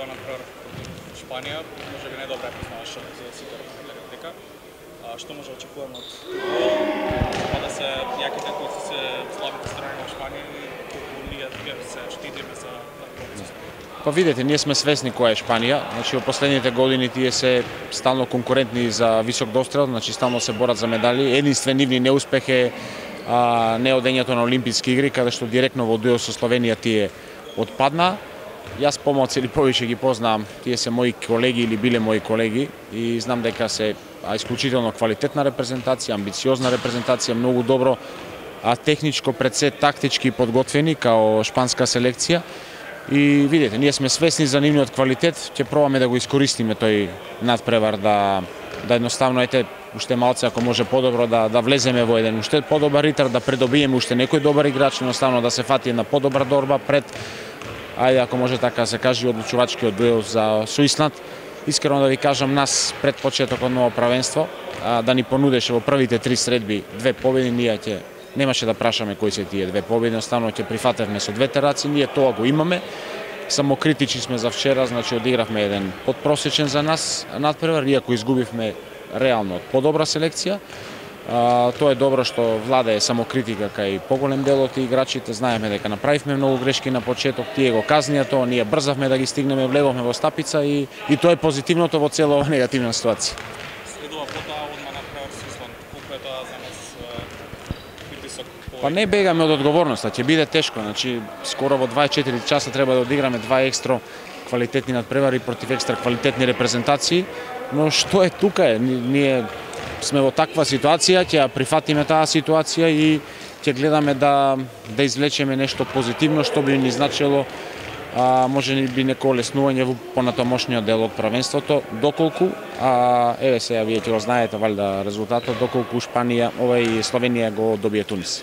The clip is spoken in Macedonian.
победува на првар Шпанија, можеби најдобра е познаваш за сите дека. Што може да очекуваме од па да се јаките кои се слабите страни на Шпанија и колку ние се штитиме за конкуренција? Па видите, ние сме свесни која е Шпанија. Значи во последните години тие се стално конкурентни за висок дострел, значи стално се борат за медали. Единствен нивни неуспех е неодењето на Олимписки игри, каде што директно во дуел со Словенија тие отпадна. Јас помалку или повеќе ги познавам, тие се мои колеги или биле мои колеги и знам дека се исклучително квалитетна репрезентација, амбициозна репрезентација, многу добро техничко пред се тактички подготвени као шпанска селекција. И видите, ние сме свесни за нивниот квалитет, ќе пробаме да го искористиме тој надпревар да едноставно уште малце ако може подобро да влеземе во еден уште подобар ритар, да придобиеме уште некој добар играч, едноставно да се фати една подобра борба пред ако може така се каже одлучувачкиот дуел со Исланд. Искрено да ви кажам, нас пред почетокот ново правенство да ни понудеше во првите 3 средби 2 победи, ние немаше да прашаме кои се тие 2 победи, едноставно ќе прифатевме со 2 раци, ние тоа го имаме. Самокритични сме за вчера, значи одигравме еден подпросечен за нас надпревар, иако изгубивме реално од подобра селекција. Тоа е добро што владее самокритика кај поголем дел од играчите, знаеме дека направивме многу грешки на почеток, тие го казнија тоа, ние брзавме да ги стигнеме, влеговме во стапица и тоа е позитивното во цела ова негативна ситуација. Следува потоа одма надпревар со Исланд, колку е тоа за нас притисок? Па не бегаме од одговорноста, ќе биде тешко, значи скоро во 24 часа треба да одиграме 2 екстра квалитетни надпревари против екстра квалитетни репрезентации, но што е тука ние сме во таква ситуација, ќе ја прифатиме таа ситуација и ќе гледаме да извлечеме нешто позитивно што би ни значило може би некој олеснување во понатамошниот дел од правенството, доколку еве сега вие ќе го знаете валјда резултатот, доколку Шпанија, Словенија го добие Тунис.